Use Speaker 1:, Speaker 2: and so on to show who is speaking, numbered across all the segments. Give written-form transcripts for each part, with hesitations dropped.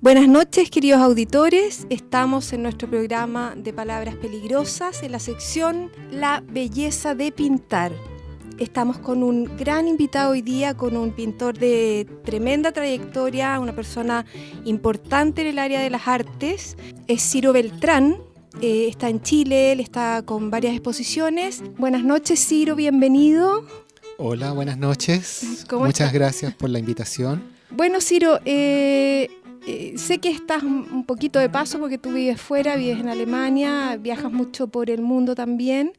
Speaker 1: Buenas noches, queridos auditores. Estamos en nuestro programa de Palabras Peligrosas, en la sección La Belleza de Pintar. Estamos con un gran invitado hoy día, con un pintor de tremenda trayectoria, una persona importante en el área de las artes. Es Ciro Beltrán, está en Chile, él está con varias exposiciones. Buenas noches, Ciro, bienvenido.
Speaker 2: Hola, buenas noches.
Speaker 1: ¿Cómo
Speaker 2: Muchas
Speaker 1: está?
Speaker 2: gracias por la invitación.
Speaker 1: Bueno, Ciro, sé que estás un poquito de paso porque tú vives fuera, vives en Alemania, viajas mucho por el mundo también.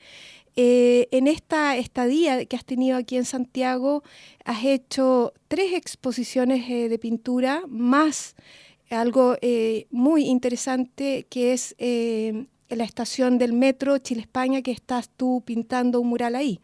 Speaker 1: En esta estadía que has tenido aquí en Santiago, has hecho 3 exposiciones de pintura, más algo muy interesante que es en la estación del metro Chile-España, que estás tú pintando un mural ahí.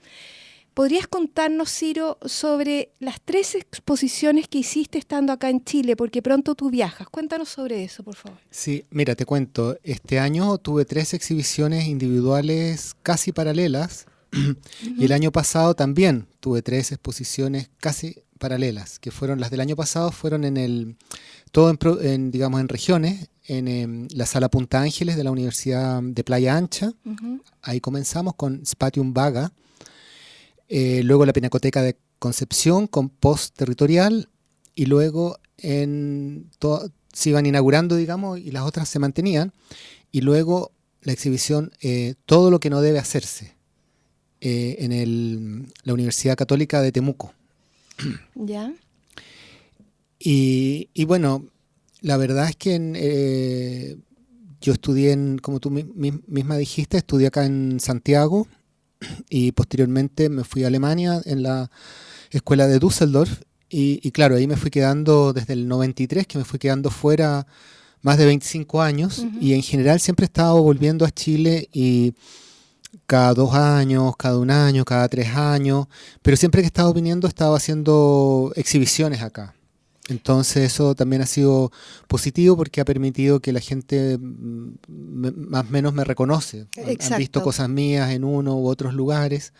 Speaker 1: ¿Podrías contarnos, Ciro, sobre las 3 exposiciones que hiciste estando acá en Chile? Porque pronto tú viajas. Cuéntanos sobre eso, por favor.
Speaker 2: Sí, mira, te cuento. Este año tuve 3 exhibiciones individuales casi paralelas y el año pasado también tuve 3 exposiciones casi paralelas, que fueron las del año pasado, fueron todo digamos, en regiones, en la Sala Punta Ángeles de la Universidad de Playa Ancha. Ahí comenzamos con Spatium Vaga. Luego la Pinacoteca de Concepción con Post Territorial y luego se iban inaugurando, digamos, y las otras se mantenían. Y luego la exhibición Todo lo que no debe hacerse en la Universidad Católica de Temuco.
Speaker 1: ¿Ya?
Speaker 2: Y bueno, la verdad es que yo estudié, como tú misma dijiste, estudié acá en Santiago. Y posteriormente me fui a Alemania en la escuela de Düsseldorf y claro, ahí me fui quedando desde el 93, que me fui quedando fuera más de 25 años y en general siempre he estado volviendo a Chile y cada 2 años, cada 1 año, cada 3 años, pero siempre que he estado viniendo he estado haciendo exhibiciones acá. Entonces eso también ha sido positivo porque ha permitido que la gente más o menos me reconoce. Han visto cosas mías en uno u otros lugares.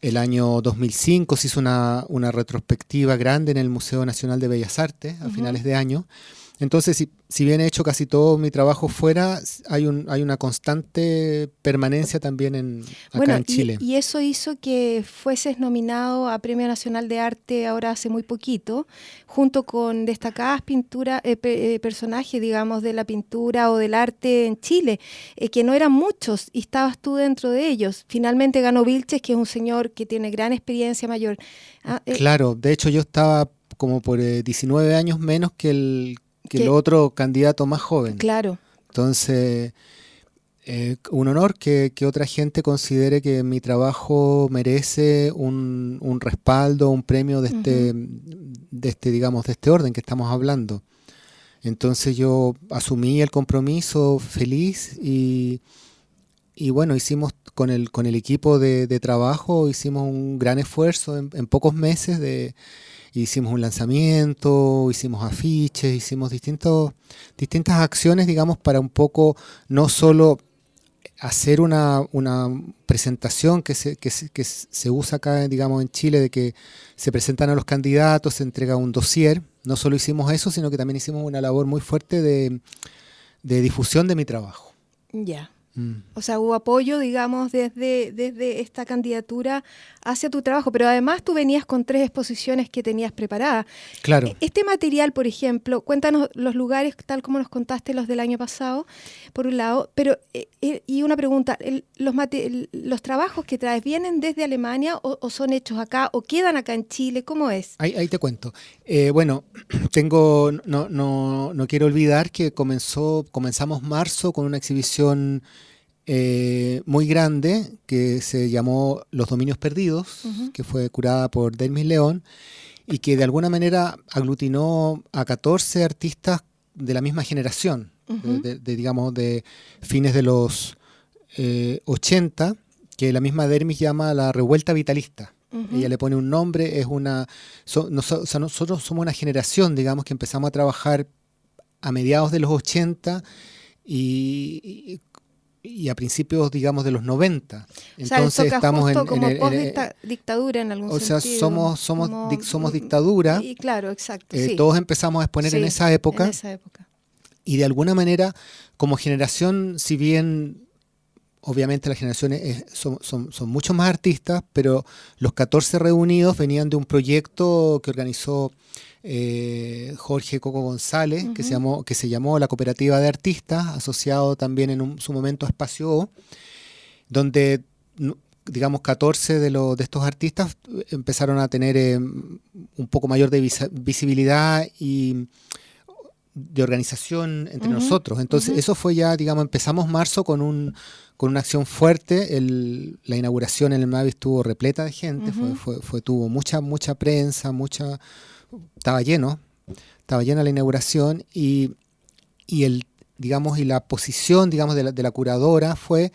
Speaker 2: El año 2005 se hizo una retrospectiva grande en el Museo Nacional de Bellas Artes a finales de año. Entonces, si bien he hecho casi todo mi trabajo fuera, hay una constante permanencia también acá en Chile.
Speaker 1: Y eso hizo que fueses nominado a Premio Nacional de Arte ahora hace muy poquito, junto con destacadas personajes, digamos, de la pintura o del arte en Chile, que no eran muchos, y estabas tú dentro de ellos. Finalmente ganó Vilches, que es un señor que tiene gran experiencia mayor.
Speaker 2: Claro, de hecho yo estaba como por 19 años menos que el otro candidato más joven.
Speaker 1: Claro.
Speaker 2: Entonces, un honor que otra gente considere que mi trabajo merece un respaldo, un premio digamos, de este orden que estamos hablando. Entonces yo asumí el compromiso feliz y bueno, hicimos con el equipo de trabajo, hicimos un gran esfuerzo en pocos meses hicimos un lanzamiento, hicimos afiches, hicimos distintas acciones, digamos, para un poco no solo hacer una presentación que se usa acá, digamos, en Chile, de que se presentan a los candidatos, se entrega un dossier. No solo hicimos eso, sino que también hicimos una labor muy fuerte de difusión de mi trabajo.
Speaker 1: Ya. O sea, hubo apoyo, digamos, desde esta candidatura hacia tu trabajo, pero además tú venías con 3 exposiciones que tenías preparadas.
Speaker 2: Claro.
Speaker 1: Este material, por ejemplo, cuéntanos los lugares, tal como nos contaste los del año pasado, por un lado, pero y una pregunta, ¿los trabajos que traes vienen desde Alemania o son hechos acá o quedan acá en Chile? ¿Cómo es?
Speaker 2: Ahí te cuento. Bueno, no quiero olvidar que comenzamos marzo con una exhibición muy grande que se llamó Los Dominios Perdidos, que fue curada por Delmis León y que de alguna manera aglutinó a 14 artistas de la misma generación, digamos, de fines de los 80, que la misma Delmis llama la revuelta vitalista. Ella le pone un nombre, nosotros somos una generación, digamos, que empezamos a trabajar a mediados de los 80 y y a principios, digamos, de los 90.
Speaker 1: Entonces estamos como post-dictadura en algún sentido.
Speaker 2: O sea, somos dictadura.
Speaker 1: Y claro, exacto.
Speaker 2: Todos empezamos a exponer en esa época. Y de alguna manera, como generación, si bien obviamente las generaciones son mucho más artistas, pero los 14 reunidos venían de un proyecto que organizó Jorge Coco González, que se llamó la Cooperativa de Artistas, asociado también en su momento a Espacio O, donde, digamos, 14 de estos artistas empezaron a tener un poco mayor de visibilidad y de organización entre nosotros. Entonces, eso fue ya, digamos, empezamos marzo con una acción fuerte. La inauguración en el MAVI estuvo repleta de gente, tuvo mucha prensa, estaba llena la inauguración y la posición, digamos, de la curadora fue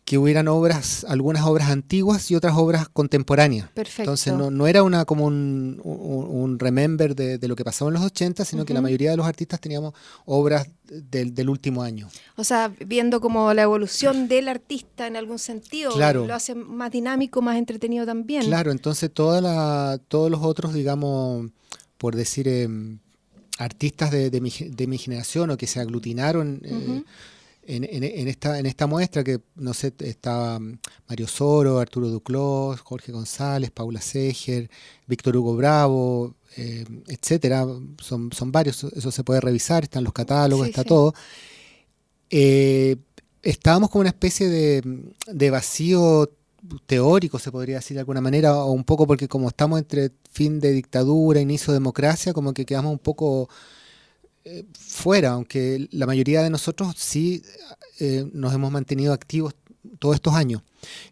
Speaker 2: que hubieran algunas obras antiguas y otras obras contemporáneas.
Speaker 1: Perfecto.
Speaker 2: Entonces no era como un remember de lo que pasaba en los 80, sino que la mayoría de los artistas teníamos obras del último año.
Speaker 1: O sea, viendo como la evolución del artista en algún sentido,
Speaker 2: claro,
Speaker 1: lo hace más dinámico, más entretenido también.
Speaker 2: Claro, entonces todos los otros, digamos, por decir, artistas de mi generación o que se aglutinaron en esta muestra, que no sé, estaba Mario Soro, Arturo Duclos, Jorge González, Paula Seger, Víctor Hugo Bravo, etcétera, son varios, eso se puede revisar, están los catálogos, está todo. Estábamos como una especie de vacío teórico, se podría decir de alguna manera, o un poco porque como estamos entre fin de dictadura, inicio de democracia, como que quedamos un poco fuera, aunque la mayoría de nosotros sí nos hemos mantenido activos todos estos años.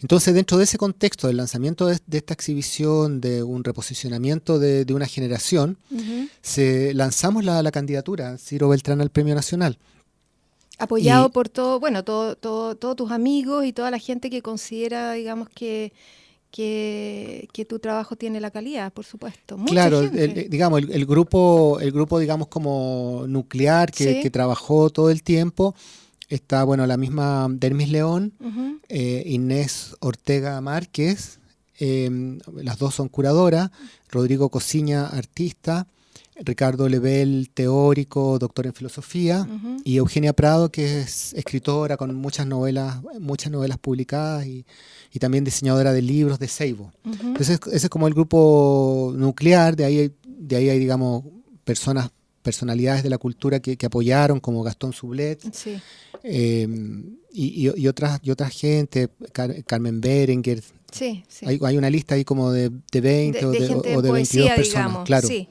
Speaker 2: Entonces, dentro de ese contexto del lanzamiento de esta exhibición, de un reposicionamiento de una generación, lanzamos la candidatura Ciro Beltrán al Premio Nacional.
Speaker 1: Apoyado por todos tus amigos y toda la gente que considera, digamos, que tu trabajo tiene la calidad, por supuesto. Mucha
Speaker 2: claro,
Speaker 1: gente.
Speaker 2: el grupo, digamos, como nuclear que trabajó todo el tiempo, está, bueno, la misma Dermis León, Inés Ortega Márquez, las dos son curadoras, Rodrigo Cosiña, artista, Ricardo Lebel, teórico, doctor en filosofía, y Eugenia Prado, que es escritora con muchas novelas publicadas y también diseñadora de libros de Seibo. Entonces, ese es como el grupo nuclear, de ahí hay, digamos, personalidades de la cultura que apoyaron, como Gastón Sublet, y otra gente, Carmen Berenguer.
Speaker 1: Sí.
Speaker 2: Hay una lista ahí como de 20 o de 22
Speaker 1: poesía,
Speaker 2: personas,
Speaker 1: digamos.
Speaker 2: claro.
Speaker 1: Sí.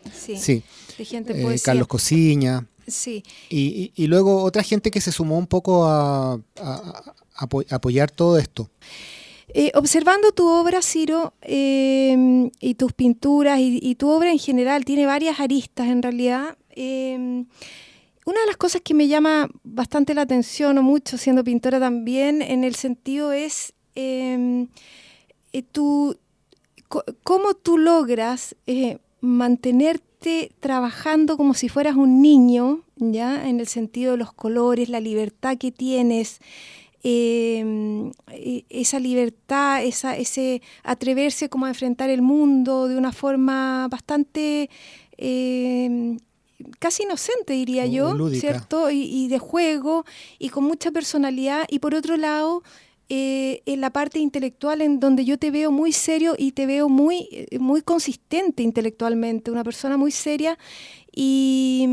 Speaker 1: De gente de poesía.
Speaker 2: Carlos Cosiña.
Speaker 1: Sí.
Speaker 2: Y luego otra gente que se sumó un poco a apoyar todo esto.
Speaker 1: Observando tu obra, Ciro, y tus pinturas y tu obra en general, tiene varias aristas en realidad. Una de las cosas que me llama bastante la atención, o mucho siendo pintora también, en el sentido es cómo tú logras mantenerte trabajando como si fueras un niño, ¿ya? En el sentido de los colores, la libertad que tienes, esa libertad, ese atreverse como a enfrentar el mundo de una forma bastante casi inocente, diría yo,
Speaker 2: lúdica,
Speaker 1: ¿cierto? Y de juego y con mucha personalidad. Y por otro lado, en la parte intelectual, en donde yo te veo muy serio y te veo muy consistente intelectualmente, una persona muy seria y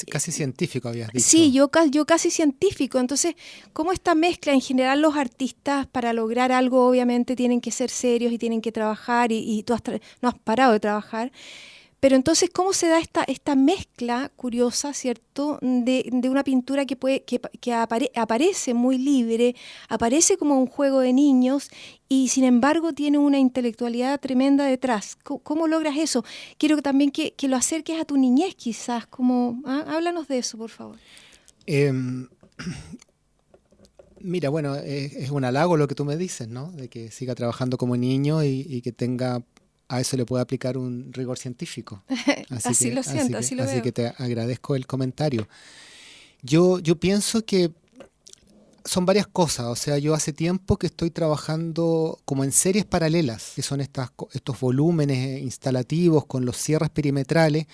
Speaker 2: casi científico, habías dicho.
Speaker 1: Sí, yo casi científico. Entonces, ¿cómo esta mezcla? En general, los artistas para lograr algo obviamente tienen que ser serios y tienen que trabajar y tú no has parado de trabajar. Pero entonces, ¿cómo se da esta mezcla curiosa, ¿cierto?, de una pintura que aparece muy libre, aparece como un juego de niños y sin embargo tiene una intelectualidad tremenda detrás? ¿Cómo logras eso? Quiero también que lo acerques a tu niñez quizás, háblanos de eso, por favor.
Speaker 2: Mira, bueno, es un halago lo que tú me dices, ¿no? De que siga trabajando como niño y que tenga... A eso le puede aplicar un rigor científico.
Speaker 1: Así lo veo.
Speaker 2: Así que te agradezco el comentario. Yo pienso que son varias cosas. O sea, yo hace tiempo que estoy trabajando como en series paralelas, que son estos volúmenes instalativos con los cierres perimetrales.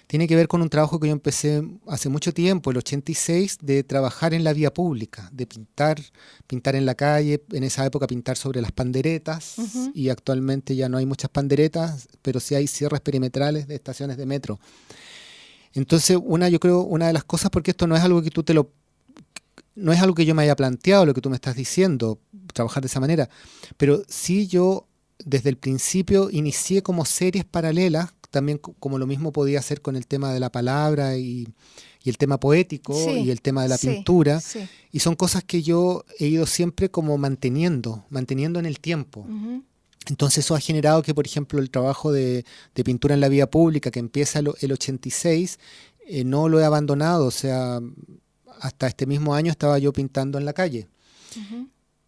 Speaker 2: Tiene que ver con un trabajo que yo empecé hace mucho tiempo, el 86, de trabajar en la vía pública, de pintar en la calle, en esa época pintar sobre las panderetas, y actualmente ya no hay muchas panderetas, pero sí hay cierres perimetrales de estaciones de metro. Entonces, yo creo, una de las cosas, porque esto no es algo que no es algo que yo me haya planteado, lo que tú me estás diciendo, trabajar de esa manera, pero sí yo desde el principio inicié como series paralelas, también como lo mismo podía hacer con el tema de la palabra y el tema poético,
Speaker 1: Sí,
Speaker 2: y el tema de la
Speaker 1: sí,
Speaker 2: pintura,
Speaker 1: sí.
Speaker 2: y son cosas que yo he ido siempre como manteniendo en el tiempo. Entonces eso ha generado que, por ejemplo, el trabajo de pintura en la vía pública, que empieza el 86, no lo he abandonado. O sea, hasta este mismo año estaba yo pintando en la calle.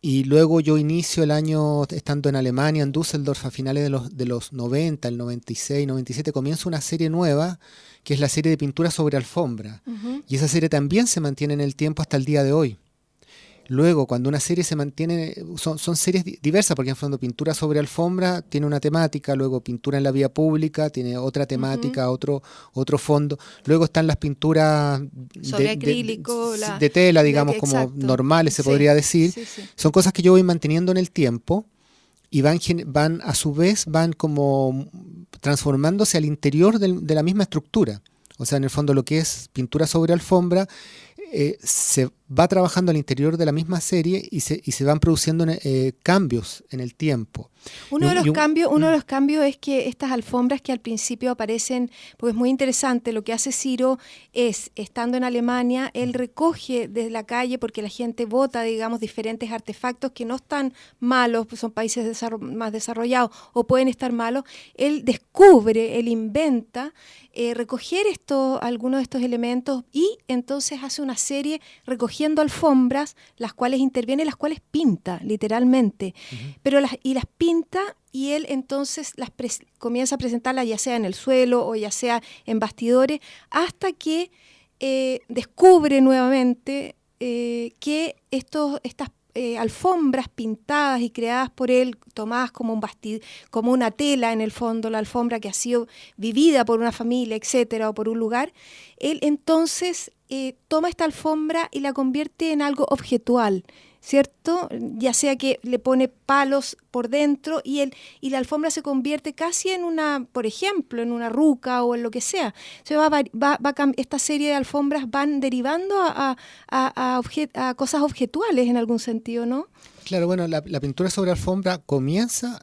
Speaker 2: Y luego yo inicio el año estando en Alemania, en Düsseldorf, a finales de los 90, el 96, 97, comienzo una serie nueva, que es la serie de pintura sobre alfombra. Y esa serie también se mantiene en el tiempo hasta el día de hoy. Luego, cuando una serie se mantiene, son series diversas, porque en fondo pintura sobre alfombra tiene una temática, luego pintura en la vía pública tiene otra temática, otro fondo. Luego están las pinturas
Speaker 1: sobre acrílico,
Speaker 2: de tela, digamos, como
Speaker 1: exacto.
Speaker 2: normales, se
Speaker 1: Sí,
Speaker 2: podría decir.
Speaker 1: sí, sí.
Speaker 2: Son cosas que yo voy manteniendo en el tiempo y van a su vez, van como transformándose al interior de la misma estructura. O sea, en el fondo lo que es pintura sobre alfombra se va trabajando al interior de la misma serie y se van produciendo cambios en el tiempo.
Speaker 1: Uno de los cambios es que estas alfombras que al principio aparecen, porque es muy interesante, lo que hace Ciro es, estando en Alemania, él recoge desde la calle, porque la gente bota, digamos, diferentes artefactos que no están malos, pues son países más desarrollados o pueden estar malos. Él descubre, él inventa recoger algunos de estos elementos y entonces hace una serie recogiendo alfombras, las cuales interviene, las cuales pinta, literalmente. Pero las pinta y él entonces comienza a presentarlas ya sea en el suelo o ya sea en bastidores, hasta que descubre nuevamente que estas alfombras pintadas y creadas por él, tomadas como como una tela en el fondo, la alfombra que ha sido vivida por una familia, etcétera, o por un lugar, él entonces toma esta alfombra y la convierte en algo objetual, ¿cierto? Ya sea que le pone palos por dentro y la alfombra se convierte casi en por ejemplo, en una ruca o en lo que sea. Esta serie de alfombras van derivando a cosas objetuales en algún sentido, ¿no?
Speaker 2: Claro, bueno, la pintura sobre alfombra comienza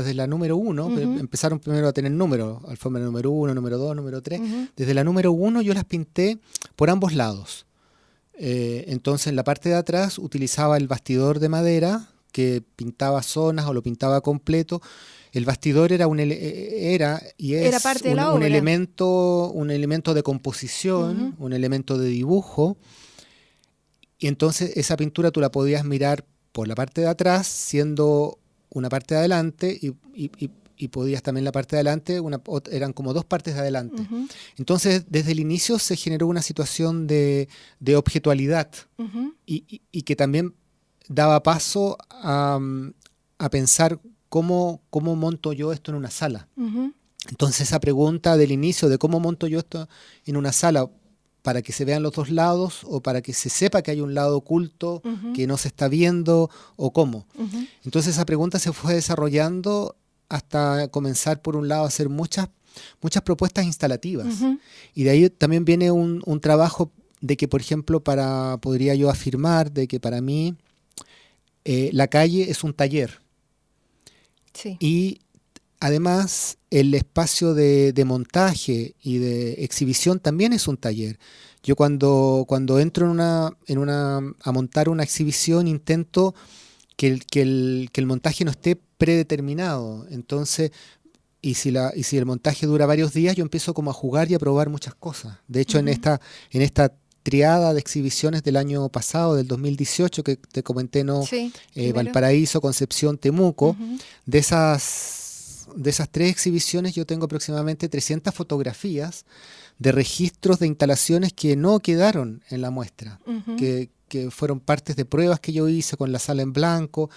Speaker 2: desde la número 1, empezaron primero a tener números, alfombra número 1, número 2, número 3. Desde la número 1 yo las pinté por ambos lados. Entonces en la parte de atrás utilizaba el bastidor de madera que pintaba zonas o lo pintaba completo. El bastidor era parte de la obra. Un elemento de composición, un elemento de dibujo. Y entonces esa pintura tú la podías mirar por la parte de atrás, siendo una parte de adelante, y podías también la parte de adelante, eran como dos partes de adelante. Entonces, desde el inicio se generó una situación de objetualidad y que también daba paso a pensar cómo monto yo esto en una sala. Entonces, esa pregunta del inicio de cómo monto yo esto en una sala, para que se vean los dos lados o para que se sepa que hay un lado oculto que no se está viendo, o cómo. Entonces, esa pregunta se fue desarrollando hasta comenzar, por un lado, a hacer muchas propuestas instalativas. Y de ahí también viene un trabajo de que, por ejemplo, podría yo afirmar de que para mí la calle es un taller.
Speaker 1: Sí.
Speaker 2: Y además el espacio de montaje y de exhibición también es un taller. Yo cuando entro a montar una exhibición intento que el montaje no esté predeterminado. Entonces, y si el montaje dura varios días, yo empiezo como a jugar y a probar muchas cosas. De hecho, en esta triada de exhibiciones del año pasado, del 2018, que te comenté, ¿no?
Speaker 1: Sí,
Speaker 2: Valparaíso, Concepción, Temuco, de esas 3 exhibiciones yo tengo aproximadamente 300 fotografías de registros de instalaciones que no quedaron en la muestra, que fueron partes de pruebas que yo hice con la sala en blanco.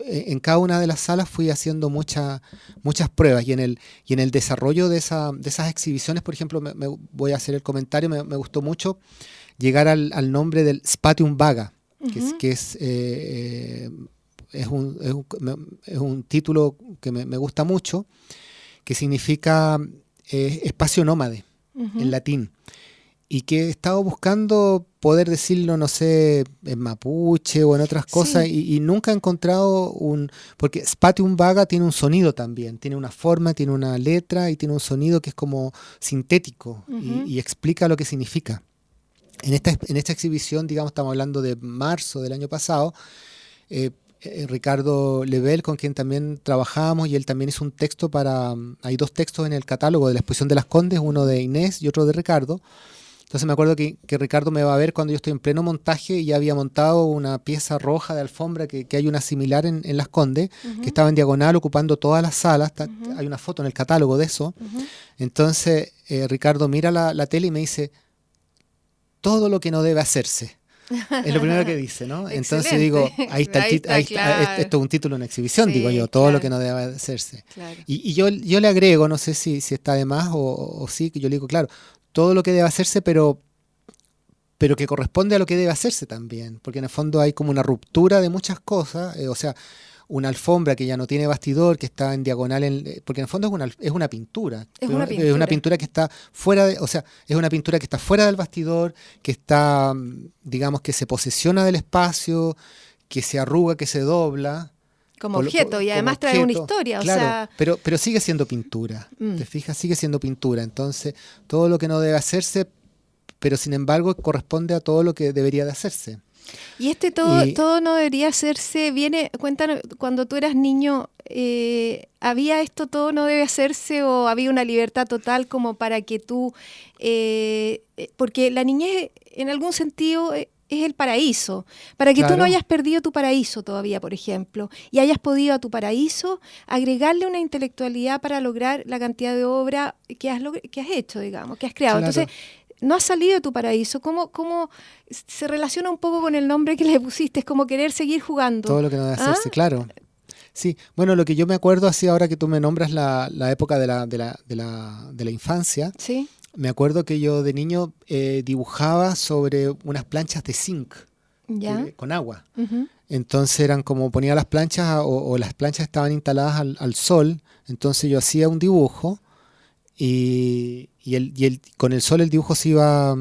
Speaker 2: En cada una de las salas fui haciendo muchas pruebas y en el desarrollo de esas exhibiciones, por ejemplo, voy a hacer el comentario, me gustó mucho llegar al nombre del Spatium Vaga, que es un título que me gusta mucho, que significa espacio nómade en latín. Y que he estado buscando poder decirlo, no sé, en mapuche o en otras cosas, y nunca he encontrado porque Spatium Vaga tiene un sonido también, tiene una forma, tiene una letra y tiene un sonido que es como sintético y explica lo que significa. En esta exhibición, digamos, estamos hablando de marzo del año pasado, Ricardo Lebel, con quien también trabajamos, y él también hizo un texto hay 2 textos en el catálogo de la exposición de Las Condes, uno de Inés y otro de Ricardo. Entonces me acuerdo que Ricardo me va a ver cuando yo estoy en pleno montaje y ya había montado una pieza roja de alfombra que hay una similar en Las Condes, que estaba en diagonal ocupando todas las salas. Hay una foto en el catálogo de eso. Entonces Ricardo mira la tele y me dice, todo lo que no debe hacerse. Es lo primero que dice, ¿no? Entonces digo, ahí está esto es un título en exhibición, digo yo, todo lo que no debe hacerse. Claro. Y yo le agrego, no sé si está de más o sí, que yo le digo, claro, todo lo que debe hacerse, pero que corresponde a lo que debe hacerse también, porque en el fondo hay como una ruptura de muchas cosas, o sea, una alfombra que ya no tiene bastidor, que está en diagonal, porque en el fondo es una pintura. Es una pintura que está fuera o sea, es una pintura que está fuera del bastidor, que está, digamos, que se posesiona del espacio, que se arruga, que se dobla.
Speaker 1: Como objeto, y además trae una historia.
Speaker 2: Claro,
Speaker 1: o sea...
Speaker 2: pero sigue siendo pintura, ¿te fijas? Sigue siendo pintura. Entonces, todo lo que no debe hacerse, pero sin embargo corresponde a todo lo que debería de hacerse.
Speaker 1: Y todo no debería hacerse, cuéntanos, cuando tú eras niño, ¿había esto todo no debe hacerse o había una libertad total como para que tú, porque la niñez en algún sentido es el paraíso, para que tú no hayas perdido tu paraíso todavía, por ejemplo, y hayas podido a tu paraíso agregarle una intelectualidad para lograr la cantidad de obra que has hecho, digamos, que has creado. Claro. Entonces, no has salido de tu paraíso. ¿Cómo se relaciona un poco con el nombre que le pusiste? Es como querer seguir jugando.
Speaker 2: Todo lo que no debe hacerse, claro. Sí, bueno, lo que yo me acuerdo, así ahora que tú me nombras la época de la infancia,
Speaker 1: ¿sí?
Speaker 2: Me acuerdo que yo de niño dibujaba sobre unas planchas de zinc con agua. Entonces eran como ponía las planchas o las planchas estaban instaladas al sol, entonces yo hacía un dibujo y con el sol el dibujo se iba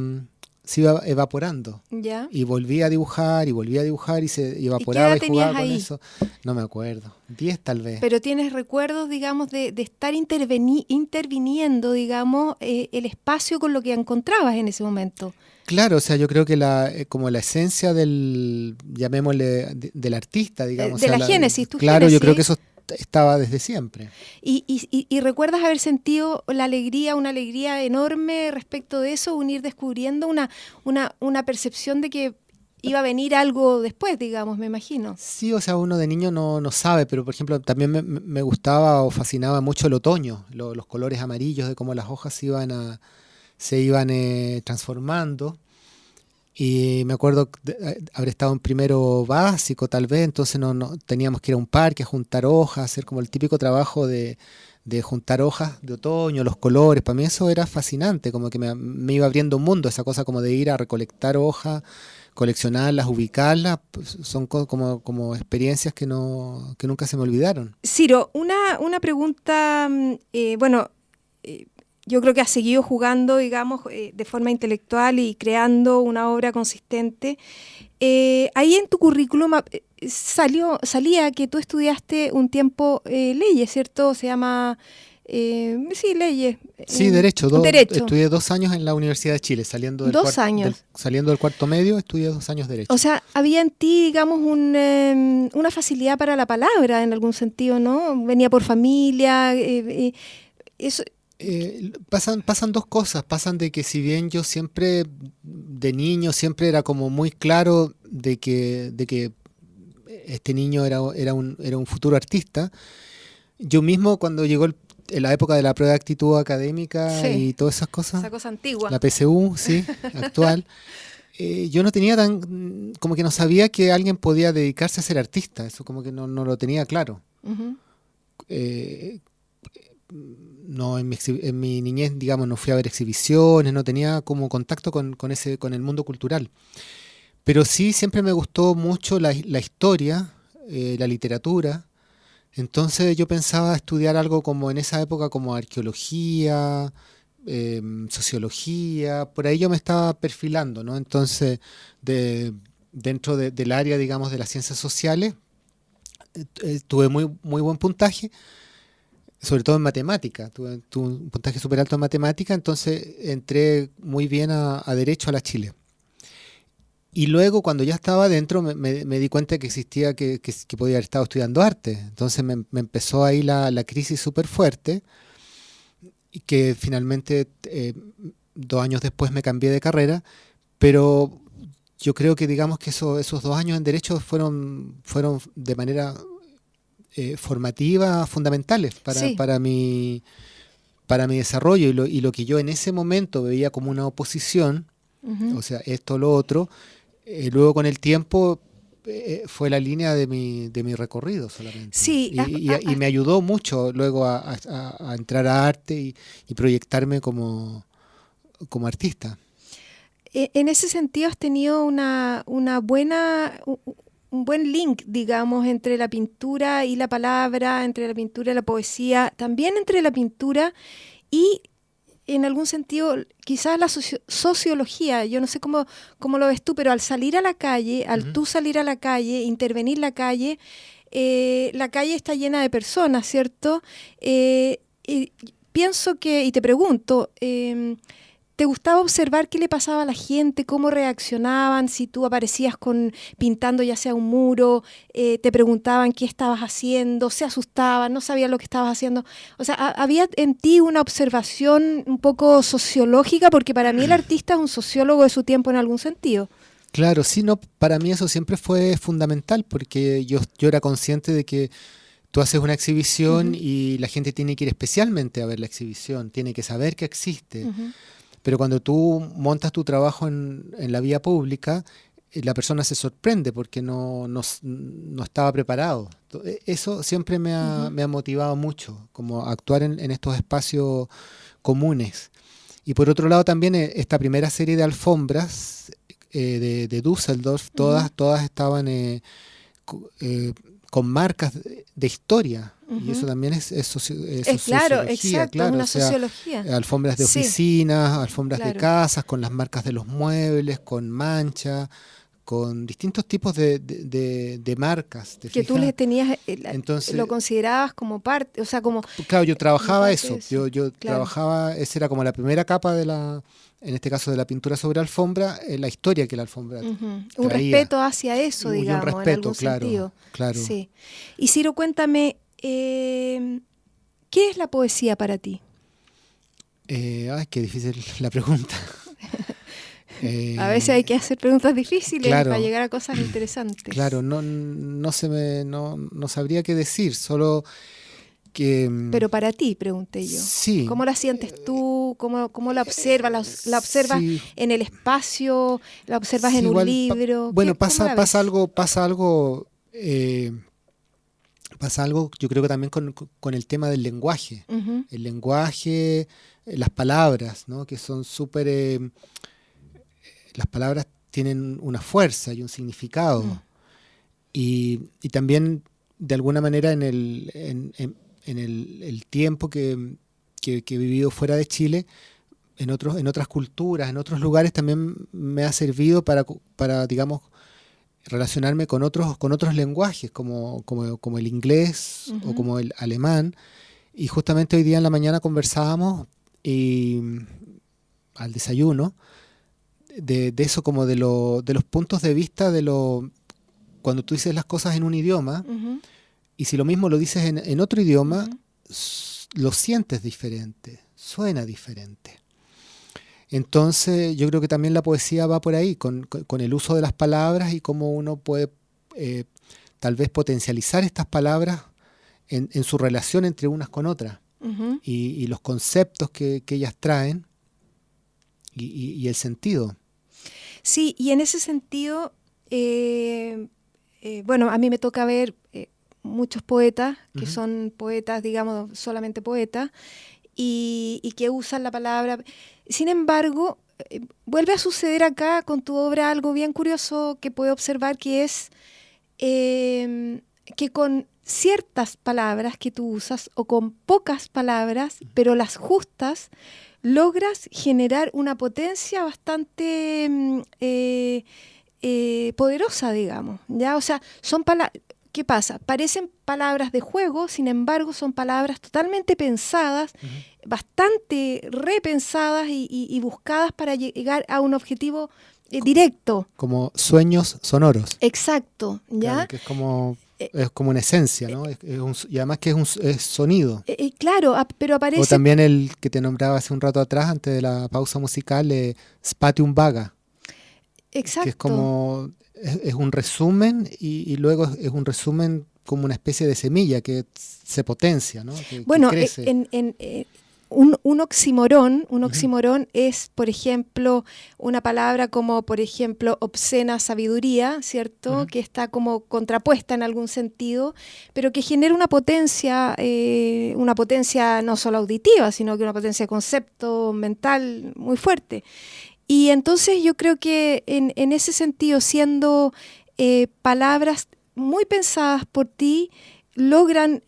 Speaker 2: evaporando.
Speaker 1: ¿Ya?
Speaker 2: Y volvía a dibujar y se evaporaba y jugaba con eso. No me acuerdo, 10 tal vez.
Speaker 1: Pero tienes recuerdos, digamos, de estar interviniendo, digamos, el espacio con lo que encontrabas en ese momento.
Speaker 2: Claro, o sea, yo creo que como la esencia llamémosle, del artista, digamos.
Speaker 1: De la génesis, tu
Speaker 2: claro,
Speaker 1: génesis.
Speaker 2: Yo creo que eso estaba desde siempre.
Speaker 1: ¿Y recuerdas haber sentido una alegría enorme respecto de eso, ir descubriendo una percepción de que iba a venir algo después, digamos, me imagino?
Speaker 2: Sí, o sea, uno de niño no sabe, pero por ejemplo también me gustaba o fascinaba mucho el otoño, los colores amarillos de cómo las hojas se iban transformando. Y me acuerdo haber estado en primero básico tal vez, entonces no teníamos que ir a un parque a juntar hojas, hacer como el típico trabajo de juntar hojas de otoño, los colores. Para mí eso era fascinante, como que me iba abriendo un mundo, esa cosa como de ir a recolectar hojas, coleccionarlas, ubicarlas, pues son como experiencias que nunca se me olvidaron.
Speaker 1: Ciro, una pregunta, yo creo que has seguido jugando, digamos, de forma intelectual y creando una obra consistente. Ahí en tu currículum salía que tú estudiaste un tiempo leyes, ¿cierto? Se llama... leyes.
Speaker 2: Sí, Derecho. Estudié 2 años en la Universidad de Chile, saliendo del cuarto medio, estudié 2 años Derecho.
Speaker 1: O sea, había en ti, digamos, una facilidad para la palabra, en algún sentido, ¿no? Venía por familia, eso...
Speaker 2: Pasan 2 cosas. Pasan de que si bien yo siempre, de niño, siempre era como muy claro de que este niño era un futuro artista, yo mismo cuando llegó en la época de la prueba de actitud académica y todas esas cosas,
Speaker 1: esa cosa antigua,
Speaker 2: la PSU, sí, actual, yo no tenía como que no sabía que alguien podía dedicarse a ser artista, eso como que no lo tenía claro.
Speaker 1: Ujú.
Speaker 2: Eh, no, en mi niñez, digamos, no fui a ver exhibiciones, no tenía como contacto con el mundo cultural. Pero sí siempre me gustó mucho la historia, la literatura. Entonces yo pensaba estudiar algo como en esa época como arqueología, sociología, por ahí yo me estaba perfilando, ¿no? Entonces, de, del área, digamos, de las ciencias sociales, tuve muy buen puntaje, sobre todo en matemática, tuve un puntaje súper alto en matemática, entonces entré muy bien a Derecho a la Chile. Y luego cuando ya estaba adentro me di cuenta que existía, que podía haber estado estudiando arte. Entonces me empezó ahí la crisis súper fuerte y que finalmente 2 años después me cambié de carrera, pero yo creo que digamos que esos 2 años en Derecho fueron de manera formativa fundamentales
Speaker 1: Sí.
Speaker 2: para mi desarrollo y lo que yo en ese momento veía como una oposición,
Speaker 1: Ujú.
Speaker 2: o sea, esto o lo otro, luego con el tiempo fue la línea de mi recorrido solamente.
Speaker 1: Sí,
Speaker 2: Y me ayudó mucho luego a entrar a arte y proyectarme como artista.
Speaker 1: en ese sentido has tenido una buena, un buen link, digamos, entre la pintura y la palabra, entre la pintura y la poesía, también entre la pintura y en algún sentido, quizás la sociología, yo no sé cómo lo ves tú, pero al salir a la calle, al
Speaker 2: Ujú.
Speaker 1: tú salir a la calle, intervenir la calle está llena de personas, ¿cierto? Y pienso que, y te pregunto, ¿te gustaba observar qué le pasaba a la gente, cómo reaccionaban, si tú aparecías pintando ya sea un muro, te preguntaban qué estabas haciendo, se asustaban, no sabían lo que estabas haciendo? O sea, había en ti una observación un poco sociológica, porque para mí el artista es un sociólogo de su tiempo en algún sentido.
Speaker 2: Claro, sí, no, para mí eso siempre fue fundamental porque yo era consciente de que tú haces una exhibición
Speaker 1: Ujú,
Speaker 2: y la gente tiene que ir especialmente a ver la exhibición, tiene que saber que existe.
Speaker 1: ujú,
Speaker 2: Pero cuando tú montas tu trabajo en la vía pública, la persona se sorprende porque no estaba preparado. Eso siempre
Speaker 1: ujú.
Speaker 2: me ha motivado mucho, como actuar en estos espacios comunes. Y por otro lado también esta primera serie de alfombras de Düsseldorf,
Speaker 1: Ujú,
Speaker 2: todas estaban co- eh, con marcas de historia. Y eso
Speaker 1: ujú.
Speaker 2: también
Speaker 1: Es
Speaker 2: es
Speaker 1: claro,
Speaker 2: sociología,
Speaker 1: exacto, es
Speaker 2: claro. O
Speaker 1: una
Speaker 2: sea,
Speaker 1: sociología.
Speaker 2: alfombras de
Speaker 1: Sí,
Speaker 2: oficinas, alfombras de
Speaker 1: claro.
Speaker 2: casas, con las marcas de los muebles, con mancha, con distintos tipos de marcas, ¿te
Speaker 1: Que tú les
Speaker 2: fijas?
Speaker 1: tenías, lo
Speaker 2: Entonces,
Speaker 1: considerabas como parte, o sea,
Speaker 2: claro, yo
Speaker 1: como
Speaker 2: trabajaba
Speaker 1: parte de
Speaker 2: eso,
Speaker 1: eso.
Speaker 2: yo
Speaker 1: Claro.
Speaker 2: trabajaba, esa era como la primera capa en este caso de la pintura sobre alfombra, la historia que la alfombra
Speaker 1: Ujú. Un
Speaker 2: traía.
Speaker 1: respeto hacia eso,
Speaker 2: Y un
Speaker 1: digamos, en
Speaker 2: respeto,
Speaker 1: algún
Speaker 2: claro,
Speaker 1: sentido.
Speaker 2: claro.
Speaker 1: Sí. Y Ciro, cuéntame, ¿qué es la poesía para ti?
Speaker 2: Ay, qué difícil la pregunta.
Speaker 1: A veces hay
Speaker 2: Eh,
Speaker 1: que hacer preguntas difíciles para
Speaker 2: claro,
Speaker 1: llegar a cosas
Speaker 2: claro,
Speaker 1: interesantes.
Speaker 2: no sabría qué decir, solo que
Speaker 1: Pero para ti, pregunté yo.
Speaker 2: sí,
Speaker 1: ¿Cómo la sientes tú? ¿Cómo la observas? ¿La observas
Speaker 2: sí,
Speaker 1: en el espacio? ¿La observas
Speaker 2: sí,
Speaker 1: en un
Speaker 2: igual,
Speaker 1: libro?
Speaker 2: bueno,
Speaker 1: ¿Cómo la ves?
Speaker 2: pasa algo, yo creo que también con el tema del lenguaje.
Speaker 1: Ujú,
Speaker 2: El lenguaje, las palabras, ¿no? Que son súper, las palabras tienen una fuerza y un
Speaker 1: mm,
Speaker 2: significado. Y también, de alguna manera, en el tiempo que he vivido fuera de Chile, en otras culturas, en otros lugares, también me ha servido para digamos, relacionarme con otros lenguajes, como el inglés o
Speaker 1: ujú.
Speaker 2: como el alemán. Y justamente hoy día en la mañana conversábamos y, al desayuno de eso, como de los puntos de vista cuando tú dices las cosas en un idioma,
Speaker 1: Ujú,
Speaker 2: y si lo mismo lo dices en otro idioma,
Speaker 1: ujú.
Speaker 2: lo sientes diferente, suena diferente. Entonces yo creo que también la poesía va por ahí, con el uso de las palabras y cómo uno puede eh, tal vez potencializar estas palabras en su relación entre unas con otras
Speaker 1: Ujú.
Speaker 2: y los conceptos que ellas traen y el sentido.
Speaker 1: Sí, y en ese sentido, bueno, a mí me toca ver muchos poetas que son poetas, digamos, solamente poetas, y que usan la palabra. Sin embargo, vuelve a suceder acá con tu obra algo bien curioso que puedo observar, que es que con ciertas palabras que tú usas o con pocas palabras, pero las justas, logras generar una potencia bastante poderosa, digamos, ¿ya? O sea, son palabras. ¿Qué pasa? Parecen palabras de juego, sin embargo, son palabras totalmente pensadas, bastante repensadas y buscadas para llegar a un objetivo directo.
Speaker 2: Como sueños sonoros.
Speaker 1: Exacto, ¿ya?
Speaker 2: Claro, que es como una esencia, ¿no? Y además que es sonido.
Speaker 1: Claro, pero aparece...
Speaker 2: O también el que te nombraba hace un rato atrás, antes de la pausa musical, Spatium Vaga.
Speaker 1: Exacto.
Speaker 2: Que es como... Es un resumen y luego es un resumen como una especie de semilla que se potencia, ¿no?
Speaker 1: Bueno,
Speaker 2: que crece.
Speaker 1: Un oxímoron es, por ejemplo, una palabra como, por ejemplo, obscena sabiduría, ¿cierto? Que está como contrapuesta en algún sentido, pero que genera una potencia no solo auditiva, sino que una potencia de concepto mental muy fuerte. Y entonces yo creo que en ese sentido, siendo palabras muy pensadas por ti, logran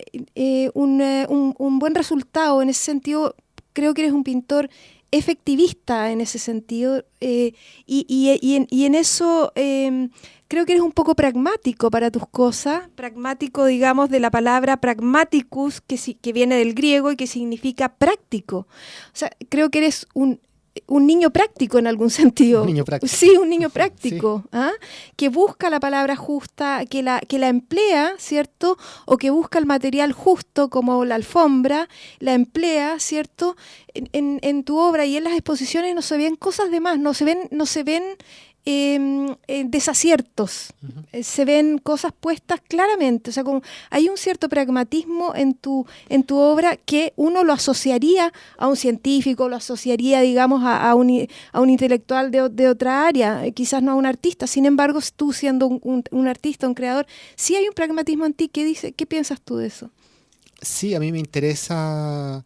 Speaker 1: un buen resultado. En ese sentido, creo que eres un pintor efectivista en ese sentido, y en eso creo que eres un poco pragmático para tus cosas, pragmático, digamos, de la palabra pragmaticus, que viene del griego y que significa práctico. O sea, creo que eres un niño práctico en algún sentido.
Speaker 2: Un niño práctico.
Speaker 1: Sí, un niño práctico, sí. ¿Ah? Que busca la palabra justa, que la emplea, ¿cierto? O que busca el material justo, como la alfombra, la emplea, ¿cierto? En tu obra y en las exposiciones no se ven cosas de más, no se ven desaciertos, se ven cosas puestas claramente, o sea, como hay un cierto pragmatismo en tu obra que uno lo asociaría a un científico, lo asociaría, digamos, a un intelectual de otra área, quizás no a un artista. Sin embargo, tú siendo un artista, un creador, sí hay un pragmatismo en ti. ¿Qué piensas tú de eso?
Speaker 2: Sí, a mí me interesa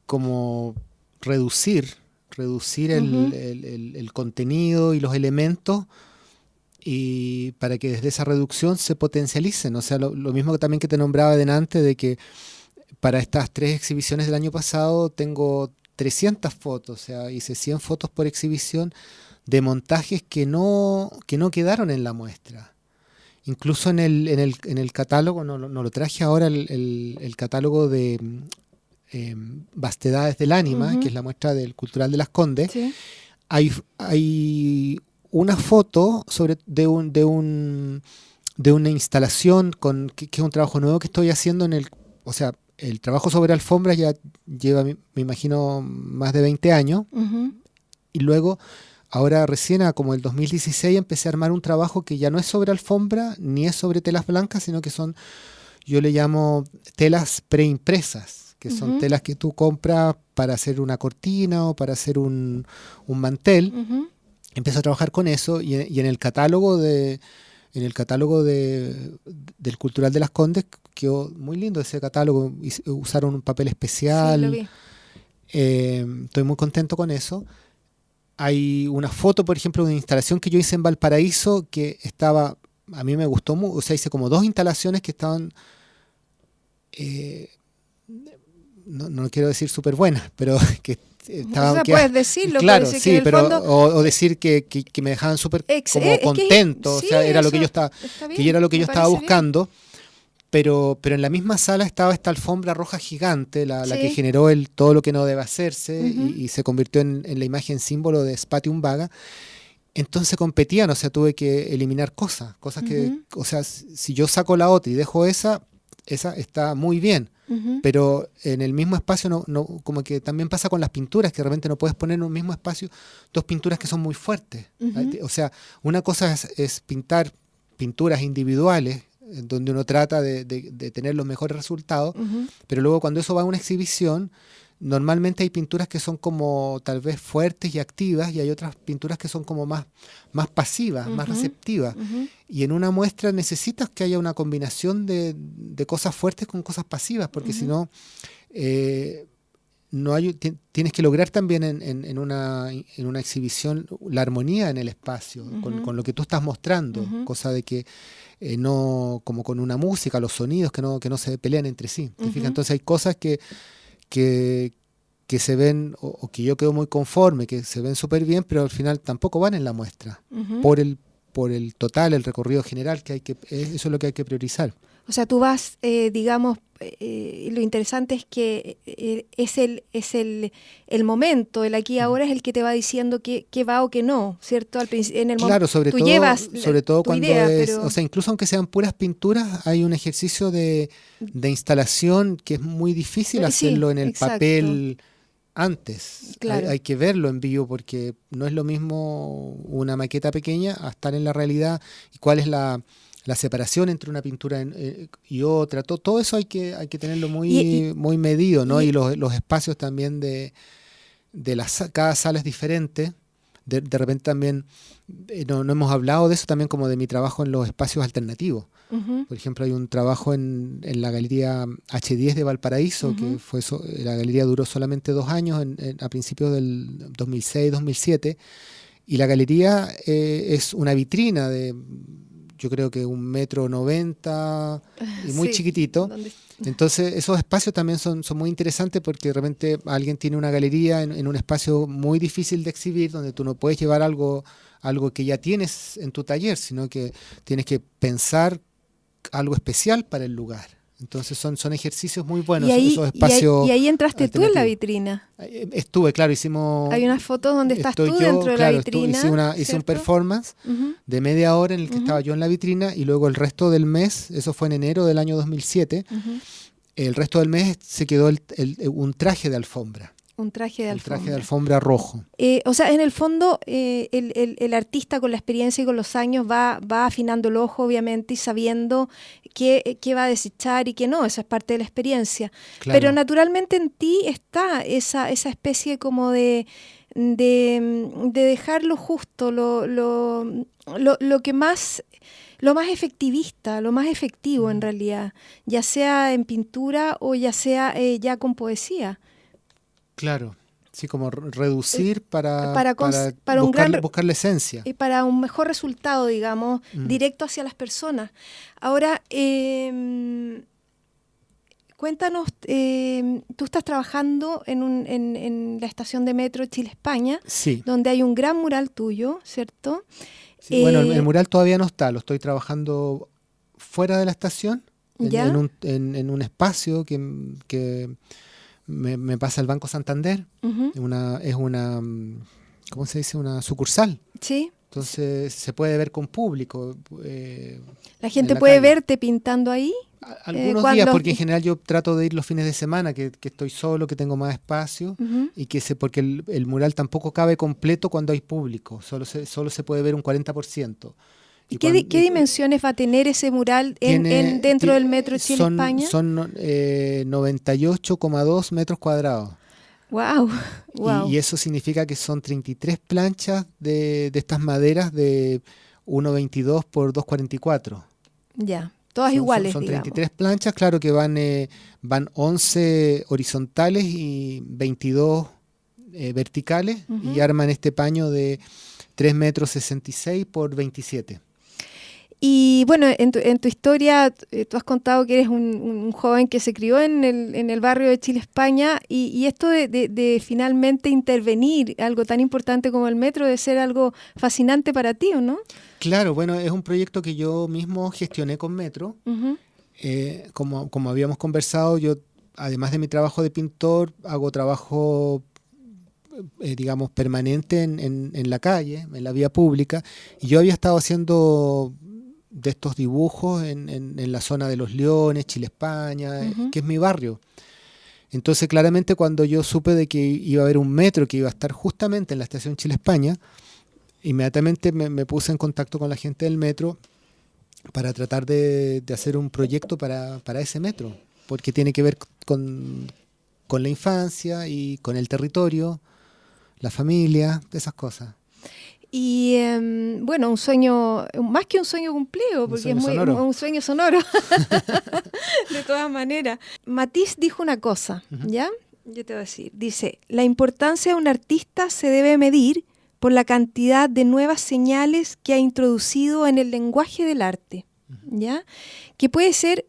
Speaker 2: como reducir el contenido y los elementos, y para que desde esa reducción se potencialicen. O sea, lo mismo que también que te nombraba delante, de que para estas 3 exhibiciones del año pasado tengo 300 fotos, o sea, hice 100 fotos por exhibición de montajes que no quedaron en la muestra. Incluso en el catálogo, no lo traje ahora, el catálogo de Vastedades del Ánima, que es la muestra del Cultural de Las Condes, sí. Hay una foto de una instalación que es un trabajo nuevo que estoy haciendo o sea, el trabajo sobre alfombras ya lleva, me imagino, más de 20 años, y luego, ahora recién, como el 2016, empecé a armar un trabajo que ya no es sobre alfombra, ni es sobre telas blancas, sino que son, yo le llamo telas preimpresas, que son telas que tú compras para hacer una cortina o para hacer un mantel. Empiezo a trabajar con eso, y en el catálogo del Cultural de Las Condes quedó muy lindo ese catálogo. Usaron un papel especial. Sí, lo vi. Estoy muy contento con eso. Hay una foto, por ejemplo, de una instalación que yo hice en Valparaíso que a mí me gustó mucho. O sea, hice como 2 instalaciones que estaban... No quiero decir súper buenas, pero que estaban...
Speaker 1: O sea, puedes decirlo.
Speaker 2: Claro,
Speaker 1: sí,
Speaker 2: que pero
Speaker 1: fondo...
Speaker 2: o decir que me dejaban súper como contento. Sí, o sea, era lo que yo estaba, que era lo que yo estaba buscando. Bien. Pero en la misma sala estaba esta alfombra roja gigante, la que generó todo lo que no debe hacerse, y se convirtió en la imagen símbolo de Spatium Vaga. Entonces competían, o sea, tuve que eliminar cosas que, o sea, si yo saco la otra y dejo esa está muy bien. Pero en el mismo espacio no, como que también pasa con las pinturas, que de repente no puedes poner en un mismo espacio 2 pinturas que son muy fuertes. O sea, una cosa es pintar pinturas individuales, donde uno trata de tener los mejores resultados, pero luego cuando eso va a una exhibición, normalmente hay pinturas que son como tal vez fuertes y activas y hay otras pinturas que son como más pasivas, más receptivas. Y en una muestra necesitas que haya una combinación de cosas fuertes con cosas pasivas, porque si no, no hay, tienes que lograr también en una exhibición la armonía en el espacio, con lo que tú estás mostrando, cosa de que no como con una música, los sonidos que no se pelean entre sí. ¿Te fijas? Entonces hay cosas que se ven, o que yo quedo muy conforme, que se ven súper bien, pero al final tampoco van en la muestra, por el total, el recorrido general, eso es lo que hay que priorizar.
Speaker 1: O sea, tú vas, digamos, lo interesante es que es el momento, el aquí y ahora es el que te va diciendo qué va o qué no, ¿cierto? En el
Speaker 2: claro, sobre
Speaker 1: tú
Speaker 2: todo,
Speaker 1: llevas
Speaker 2: sobre todo
Speaker 1: tu
Speaker 2: cuando
Speaker 1: idea,
Speaker 2: pero... o sea, incluso aunque sean puras pinturas, hay un ejercicio de instalación que es muy difícil hacerlo en el papel antes.
Speaker 1: Claro.
Speaker 2: Hay que verlo en vivo porque no es lo mismo una maqueta pequeña a estar en la realidad y cuál es la separación entre una pintura y otra. Todo eso hay que tenerlo muy medido, ¿no? Y los espacios también de cada sala es diferente. De repente también, no hemos hablado de eso también, como de mi trabajo en los espacios alternativos. Por ejemplo, hay un trabajo en la Galería H10 de Valparaíso, que la galería duró solamente 2 años, a principios del 2006-2007, y la galería es una vitrina de, yo creo que 1,90 m y muy chiquitito. Entonces esos espacios también son muy interesantes porque de repente alguien tiene una galería en un espacio muy difícil de exhibir, donde tú no puedes llevar algo que ya tienes en tu taller, sino que tienes que pensar algo especial para el lugar. Entonces son ejercicios muy buenos, esos espacios.
Speaker 1: Y ahí entraste tú en la vitrina.
Speaker 2: Estuve, claro, hicimos...
Speaker 1: Hay unas fotos donde estás tú dentro de la vitrina.
Speaker 2: Hice un performance de media hora en el que estaba yo en la vitrina y luego el resto del mes, eso fue en enero del año 2007, el resto del mes se quedó un traje de alfombra.
Speaker 1: Un traje de alfombra.
Speaker 2: El traje de alfombra rojo.
Speaker 1: O sea, en el fondo, el artista con la experiencia y con los años va afinando el ojo, obviamente, y sabiendo qué va a desechar y qué no. Eso es parte de la experiencia. Claro. Pero naturalmente en ti está esa especie como de dejar lo justo, lo que más... Lo más efectivista, lo más efectivo en realidad, ya sea en pintura o ya sea ya con poesía.
Speaker 2: Claro, sí, como reducir para
Speaker 1: buscar
Speaker 2: la esencia.
Speaker 1: Y para un mejor resultado, digamos, directo hacia las personas. Ahora, cuéntanos, tú estás trabajando en la estación de metro Chile-España,
Speaker 2: sí,
Speaker 1: donde hay un gran mural tuyo, ¿cierto?
Speaker 2: Sí, bueno, el mural todavía no está, lo estoy trabajando fuera de la estación, en un espacio que me pasa el Banco Santander. Es una, ¿cómo se dice? Una sucursal.
Speaker 1: Sí.
Speaker 2: Entonces se puede ver con público.
Speaker 1: ¿La gente puede verte pintando ahí?
Speaker 2: Algunos días, porque en general yo trato de ir los fines de semana, que estoy solo, que tengo más espacio, y porque el mural tampoco cabe completo cuando hay público, solo se puede ver un 40%.
Speaker 1: ¿Y qué dimensiones va a tener ese mural dentro del metro Chile-España?
Speaker 2: Son 98,2 metros cuadrados.
Speaker 1: Wow.
Speaker 2: Y eso significa que son 33 planchas de estas maderas de 1,22 por 2,44.
Speaker 1: Ya, todas iguales,
Speaker 2: son 33 planchas, claro que van 11 horizontales y 22 verticales, y arman este paño de 3,66 metros por 27.
Speaker 1: Y bueno, en tu historia tú has contado que eres un joven que se crió en el barrio de Chile-España, y esto de finalmente intervenir algo tan importante como el metro debe ser algo fascinante para ti, ¿o no?
Speaker 2: Claro, bueno, es un proyecto que yo mismo gestioné con Metro. Como habíamos conversado, yo, además de mi trabajo de pintor, hago trabajo digamos, permanente en la calle, en la vía pública, y yo había estado haciendo de estos dibujos en la zona de Los Leones, Chile-España, que es mi barrio. Entonces, claramente, cuando yo supe de que iba a haber un metro que iba a estar justamente en la estación Chile-España, inmediatamente me puse en contacto con la gente del metro para tratar de hacer un proyecto para ese metro, porque tiene que ver con con la infancia y con el territorio, la familia, esas cosas.
Speaker 1: Y bueno, un sueño, más que un sueño cumplido, porque es un sueño sonoro, de todas maneras. Matisse dijo una cosa, ¿ya? Yo te voy a decir, dice, la importancia de un artista se debe medir por la cantidad de nuevas señales que ha introducido en el lenguaje del arte, ¿ya? Que puede ser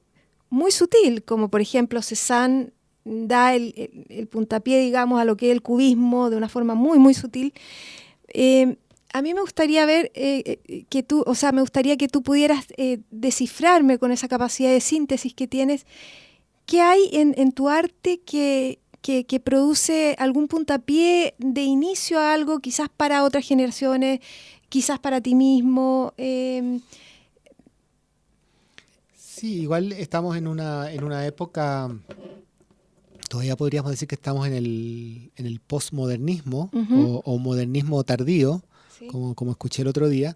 Speaker 1: muy sutil, como por ejemplo Cézanne da el puntapié, digamos, a lo que es el cubismo de una forma muy, muy sutil. A mí me gustaría ver me gustaría que tú pudieras descifrarme con esa capacidad de síntesis que tienes. ¿Qué hay en tu arte que produce algún puntapié de inicio a algo, quizás para otras generaciones, quizás para ti mismo?
Speaker 2: Sí, igual estamos en una época, todavía podríamos decir que estamos en el postmodernismo o modernismo tardío, sí, como escuché el otro día.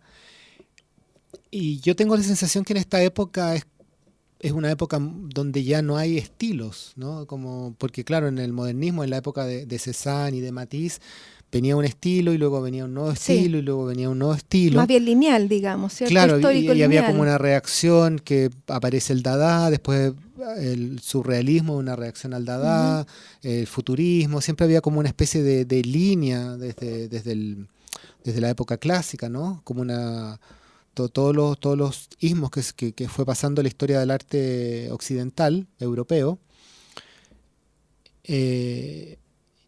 Speaker 2: Y yo tengo la sensación que en esta época es una época donde ya no hay estilos, ¿no? Porque claro, en el modernismo, en la época de Cézanne y de Matisse, venía un estilo y luego venía un nuevo estilo, sí, y luego venía un nuevo estilo.
Speaker 1: Más bien lineal, digamos, ¿cierto?
Speaker 2: Claro, y había como una reacción que aparece el Dada, después el surrealismo, una reacción al Dada, el futurismo, siempre había como una especie de línea desde la época clásica, ¿no? Como todos los ismos que fue pasando la historia del arte occidental, europeo.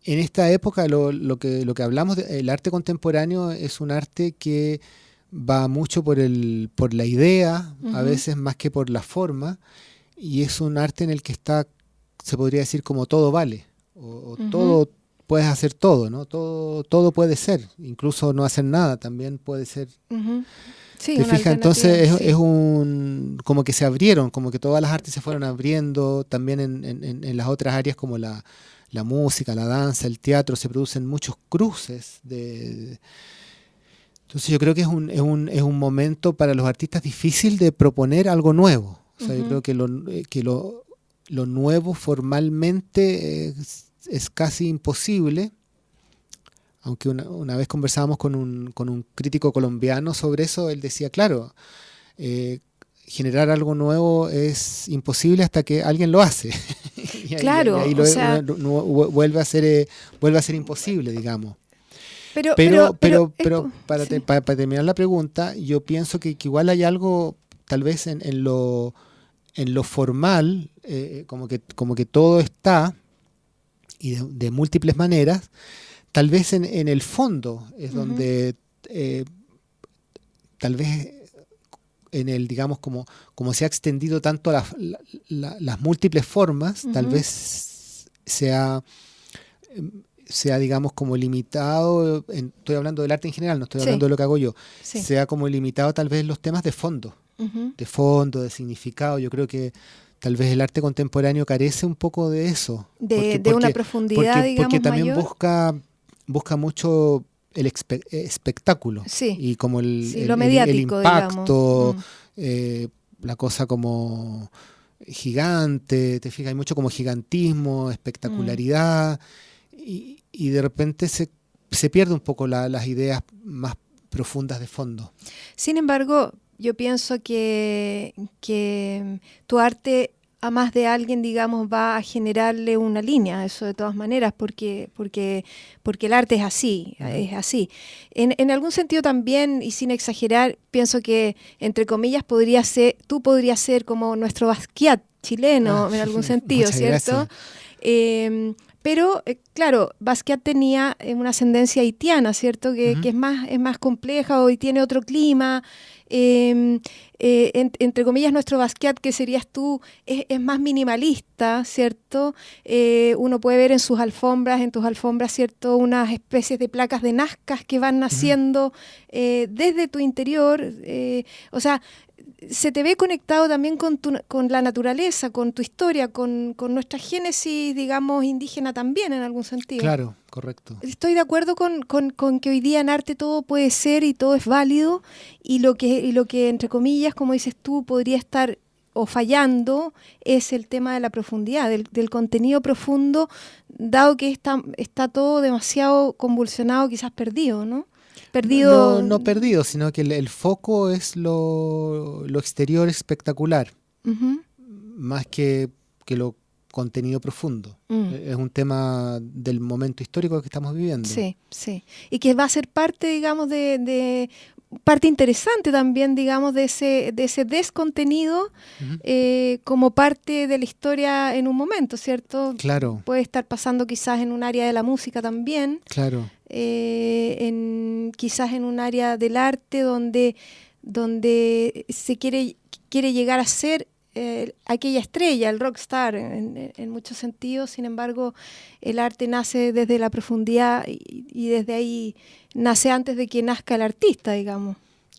Speaker 2: En esta época lo que hablamos el arte contemporáneo es un arte que va mucho por la idea, a veces más que por la forma, y es un arte en el que se podría decir como todo vale, o todo, puedes hacer todo, ¿no? Todo puede ser, incluso no hacer nada también puede ser. Sí, ¿te fijas? Entonces sí, es como que se abrieron, como que todas las artes se fueron abriendo, también en las otras áreas como la música, la danza, el teatro, se producen muchos cruces. Entonces yo creo que es un momento para los artistas difícil de proponer algo nuevo. O sea, yo creo que lo nuevo formalmente es casi imposible. Aunque una vez conversábamos con un crítico colombiano sobre eso, él decía, claro, generar algo nuevo es imposible hasta que alguien lo hace.
Speaker 1: Claro,
Speaker 2: y ahí vuelve a ser imposible, digamos. Pero para terminar la pregunta, yo pienso que igual hay algo, tal vez en lo formal, como que todo está, y de múltiples maneras. Tal vez en el fondo es donde, tal vez en el, digamos, como se ha extendido tanto las múltiples formas, tal vez sea, digamos, como limitado, estoy hablando del arte en general, no estoy hablando de lo que hago yo, sea como limitado tal vez los temas de fondo, de significado. Yo creo que tal vez el arte contemporáneo carece un poco de eso.
Speaker 1: De una profundidad, digamos,
Speaker 2: porque también
Speaker 1: mayor.
Speaker 2: busca mucho el espectáculo,
Speaker 1: sí,
Speaker 2: y como
Speaker 1: lo mediático,
Speaker 2: el impacto, la cosa como gigante, te fijas, hay mucho como gigantismo, espectacularidad, y de repente se pierde un poco las ideas más profundas de fondo.
Speaker 1: Sin embargo, yo pienso que tu arte a más de alguien, digamos, va a generarle una línea, eso de todas maneras, porque el arte es así, En algún sentido también, y sin exagerar, pienso que, entre comillas, tú podrías ser como nuestro Basquiat chileno, en algún sentido, ¿cierto? Pero, claro, Basquiat tenía una ascendencia haitiana, ¿cierto? Que es más compleja, hoy tiene otro clima. Entre comillas, nuestro Basquiat, que serías tú, es más minimalista, ¿cierto? Uno puede ver en tus alfombras, ¿cierto? Unas especies de placas de nazcas que van naciendo desde tu interior. O sea, se te ve conectado también con la naturaleza, con tu historia, con nuestra génesis, digamos, indígena también, en algún sentido.
Speaker 2: Claro, correcto.
Speaker 1: Estoy de acuerdo con que hoy día en arte todo puede ser y todo es válido, y lo que entre comillas, como dices tú, podría estar o fallando es el tema de la profundidad, del contenido profundo, dado que está todo demasiado convulsionado, quizás perdido, ¿no? Perdido.
Speaker 2: No perdido, sino que el foco es lo exterior espectacular,
Speaker 1: Ujú.
Speaker 2: más que lo contenido profundo. Es un tema del momento histórico que estamos viviendo.
Speaker 1: Sí, sí. Y que va a ser parte, digamos, de parte interesante también, digamos, de ese descontenido como parte de la historia en un momento, ¿cierto?
Speaker 2: Claro,
Speaker 1: Puede estar pasando quizás en un área de la música también,
Speaker 2: claro.
Speaker 1: quizás en un área del arte donde se quiere llegar a ser aquella estrella, el rockstar en muchos sentidos. Sin embargo, el arte nace desde la profundidad y desde ahí nace antes de que nazca el artista, digamos.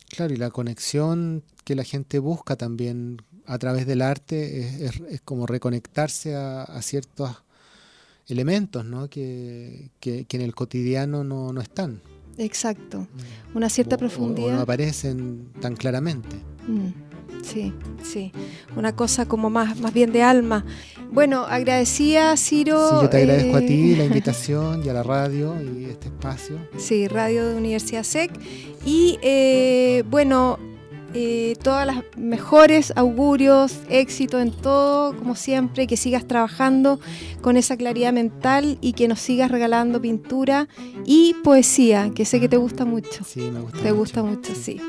Speaker 2: Claro, y la conexión que la gente busca también a través del arte es como reconectarse a ciertos elementos, ¿no? que en el cotidiano no están.
Speaker 1: Exacto, una cierta
Speaker 2: O
Speaker 1: profundidad.
Speaker 2: no aparecen tan claramente.
Speaker 1: Sí, sí, una cosa como más bien de alma. Bueno, agradecida, Ciro.
Speaker 2: Sí, yo te agradezco a ti la invitación y a la radio y este espacio.
Speaker 1: Sí, Radio de Universidad SEC. Y bueno, todas las mejores augurios, éxito en todo, como siempre, que sigas trabajando con esa claridad mental y que nos sigas regalando pintura y poesía, que sé que te gusta mucho.
Speaker 2: Sí, me gusta
Speaker 1: Te
Speaker 2: mucho.
Speaker 1: gusta mucho, sí.